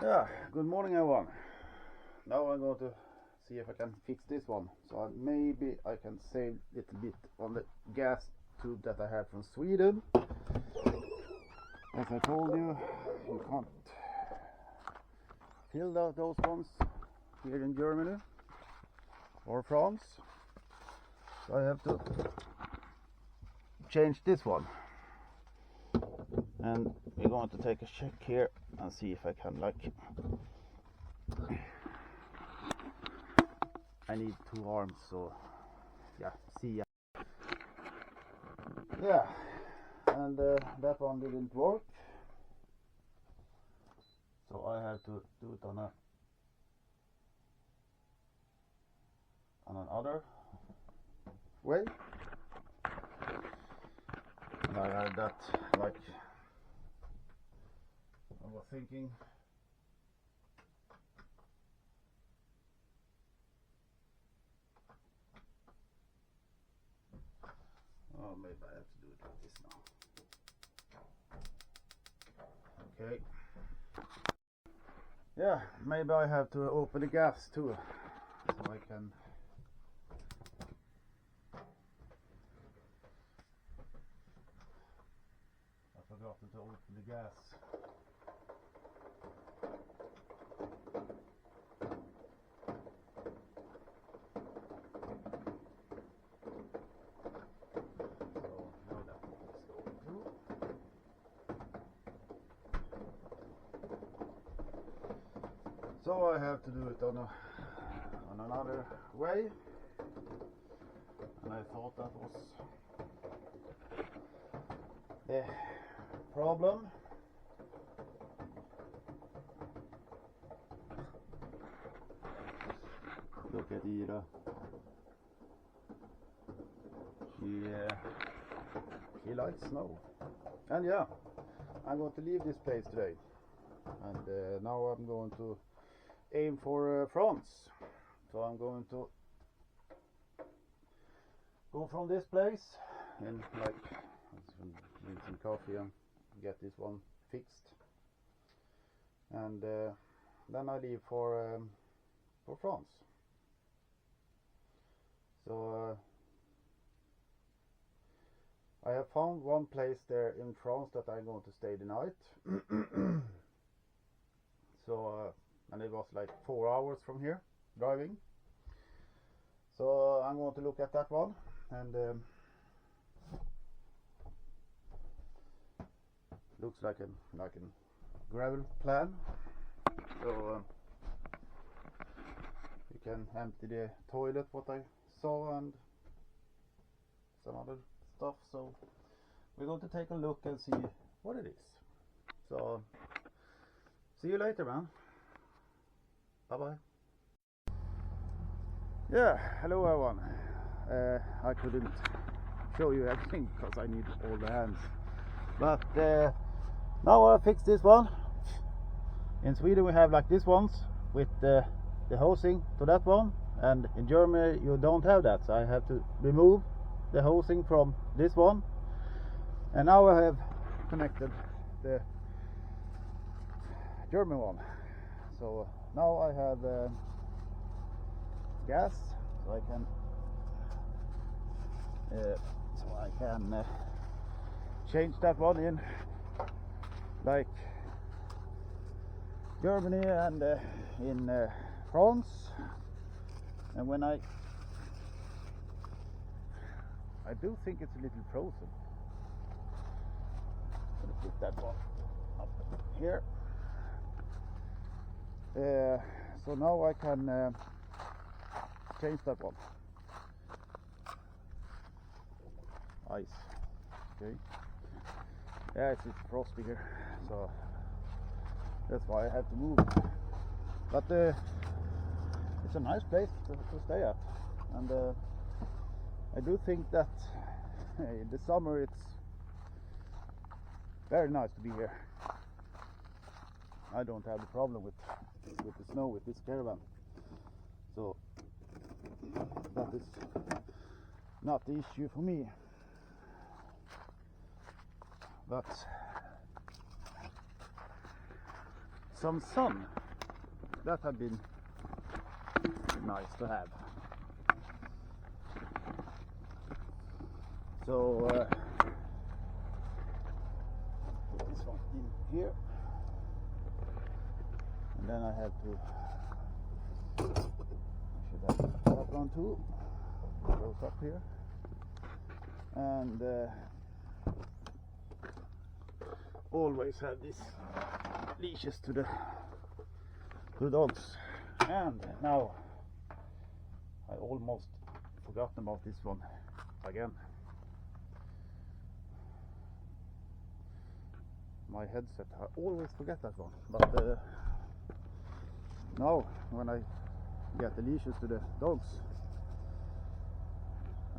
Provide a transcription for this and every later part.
Yeah, good morning everyone. Now I'm going to see if I can fix this one. So maybe I can save a little bit on the gas tube that I have from Sweden. As I told you, you can't fill those ones here in Germany or France. So I have to change this one. And we're going to take a check here and see if I can, I need 2 arms, so yeah, see ya. Yeah, and that one didn't work, so I have to do it on another way. And I had that, like I was thinking. Oh, maybe I have to do it like this now. Okay. Yeah, maybe I have to open the gas too, so I can. I forgot to open the gas. So I have to do it on another way, and I thought that was the problem. Look at Ida. She likes snow. And yeah, I'm going to leave this place today, and now I'm going to aim for France. So I'm going to go from this place and drink some coffee and get this one fixed, and then I leave for France. So I have found one place there in France that I'm going to stay the night. So and it was like 4 hours from here driving. So I'm going to look at that one, and looks like a gravel plan. So you can empty the toilet, what I saw, and some other stuff. So we're going to take a look and see what it is. So see you later, man. Bye bye. Yeah, hello everyone. I couldn't show you everything because I need all the hands, but now I fixed this one. In Sweden we have like these ones with the hosing to that one, and in Germany you don't have that, so I have to remove the hosing from this one, and now I have connected the German one. So now I have gas, so I can change that one in like Germany and in France. And when I do think it's a little frozen. I'm gonna put that one up here. So now I can change that one. Ice. Okay. Yeah, it's frosty here, so that's why I have to move. But it's a nice place to stay at, and I do think that in the summer it's very nice to be here. I don't have the problem with the snow with this caravan, so that is not the issue for me. But some sun. That had been nice to have. So put this one in here, and then I have to, I should have that one too, goes up here, and always have these leashes to the dogs. And now I almost forgotten about this one again. My headset, I always forget that one, but now when I get the leashes to the dogs,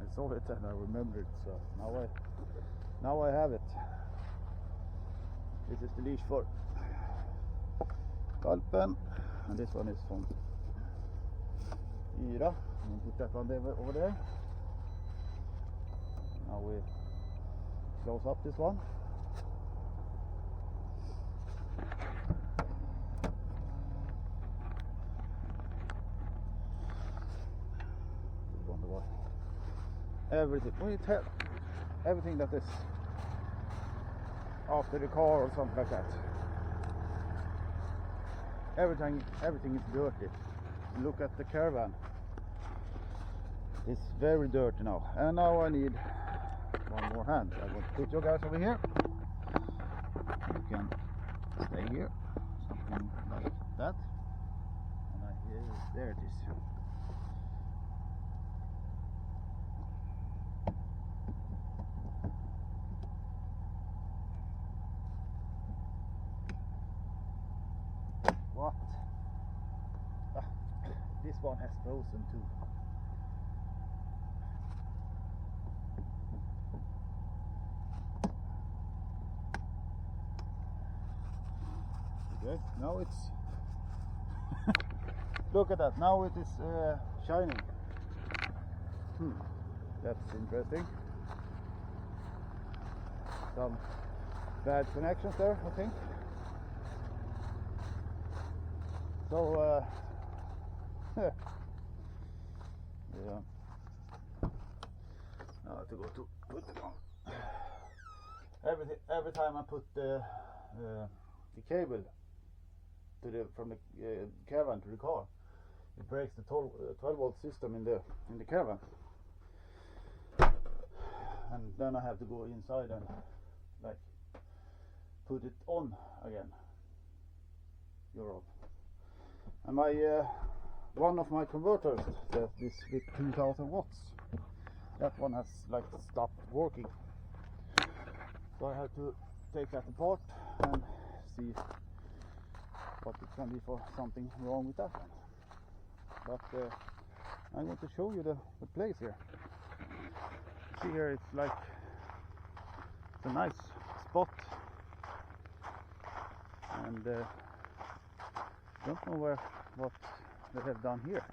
I saw it and I remembered, so now I have it. This is the leash for Valpen, and this one is from Ira. We'll put that one over there. Now we close up this one. Wonder why. Everything, when you tell everything that is after the car or something like that, everything is dirty. Look at the Caravan. It's very dirty now, and now I need one more hand. I will put you guys over here. You can stay here, something like that, and there it is. What? Ah, this one has frozen too. Okay, now it's look at that, now it is shining. That's interesting. Some bad connections there, I think. So yeah. Now I have to go to put it on. Every time I put the cable to from the Caravan to the car, it breaks the 12-volt system in the Caravan, and then I have to go inside and like put it on again. Europe. And my one of my converters, this with 2000 watts, that one has like stopped working. So I have to take that apart and see what it can be for something wrong with that one. But I'm going to show you the place here. See here, it's like it's a nice spot, and don't know what they have done here.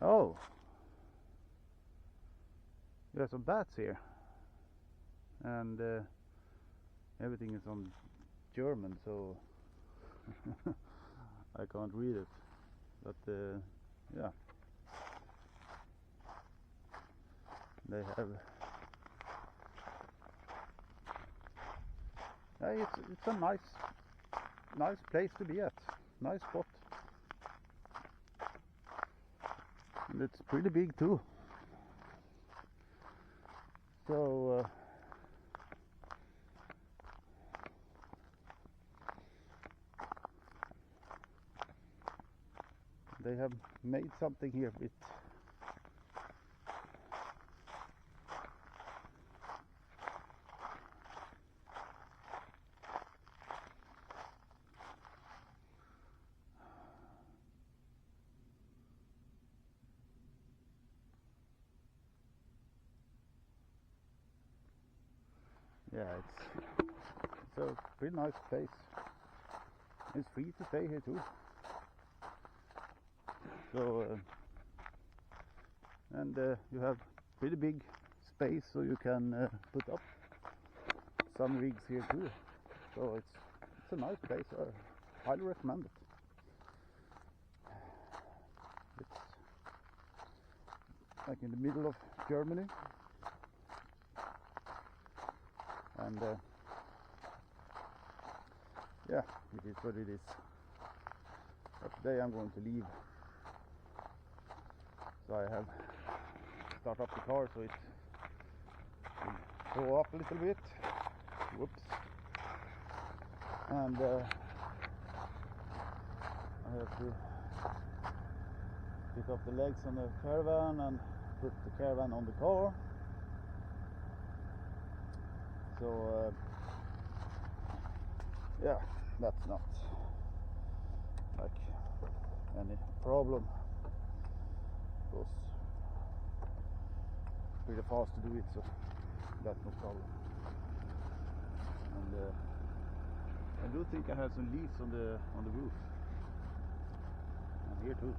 Oh, there are some bats here, and everything is on German, so I can't read it, but yeah, they have it's a nice place to be at, nice spot, and it's pretty big too. So they have made something here with it's a pretty nice place. It's free to stay here too. So and you have pretty big space, so you can put up some rigs here too. So it's a nice place. I highly recommend it. It's like in the middle of Germany, and yeah, it is what it is. But today I'm going to leave, so I have start up the car so it will go up a little bit. Whoops. And I have to pick up the legs on the Caravan and put the Caravan on the car. So yeah, that's not like any problem. It goes pretty fast to do it, so that's no problem. And I do think I have some leaves on the roof, and here too,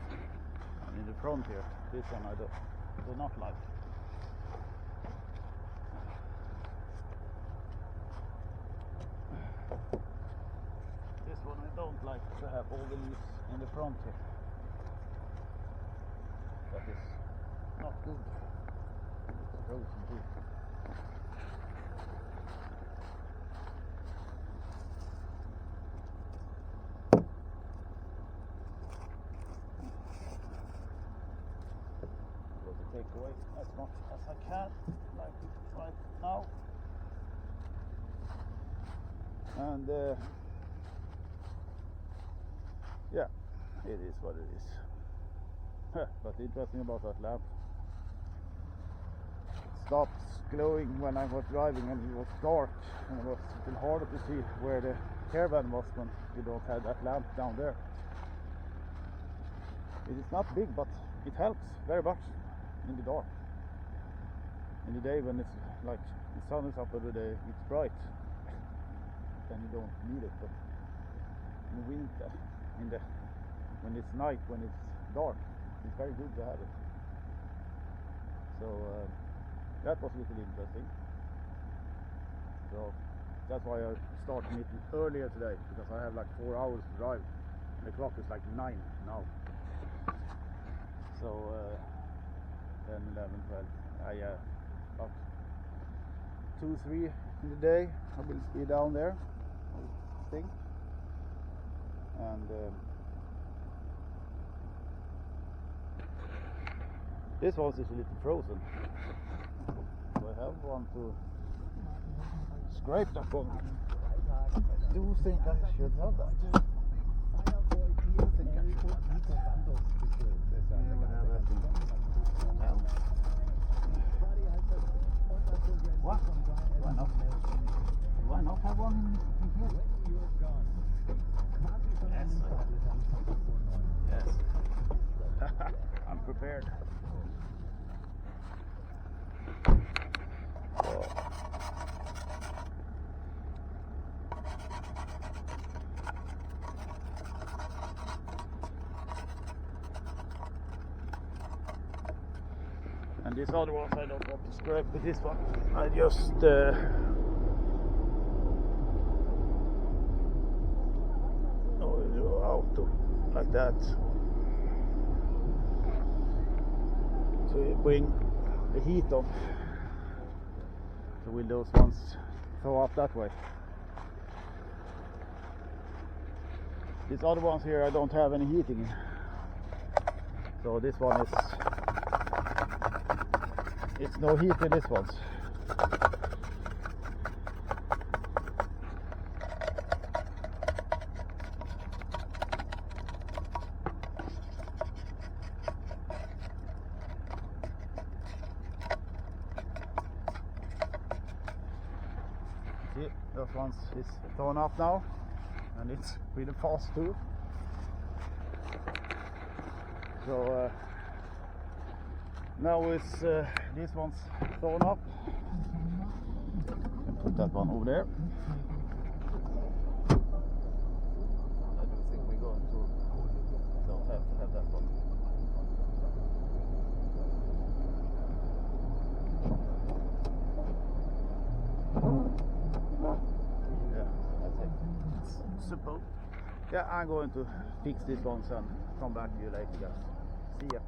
and in the front here. This one I do not like. This one I don't like to have all the leaves in the front here. That is not good. It's frozen too. Take away as much as I can, like right now, and yeah, it is what it is. But interesting about that lamp, it stopped glowing when I was driving and it was dark, and it was a little harder to see where the Caravan was when you don't have that lamp down there. It is not big, but it helps very much in the dark. In the day when it's like the sun is up every day, it's bright, then you don't need it. But in winter, when it's night, when it's dark, it's very good to have it. So that was a little interesting. So that's why I started it earlier today, because I have like 4 hours to drive, and the clock is like 9 now. So 10, 11, 12, yeah, about 2, 3 in the day I will be down there, I think. And this house is a little frozen, so I have one to scrape that one. I do think I should have that. I think I should have that. What? Why not? Why not have one in here? Yes. Yes. I'm prepared. And these other ones I don't want to scrape with this one. I just auto like that. So you bring the heat on. So will those ones throw up that way? These other ones here I don't have any heating in. So this one is, it's no heat in this one. See, those ones is thrown up now, and it's really fast too. So now is this one's thrown up, and put that one over there. I don't think we're going to don't have to have that one. possible. Yeah, I'm going to fix this one and come back to you later, guys. See ya.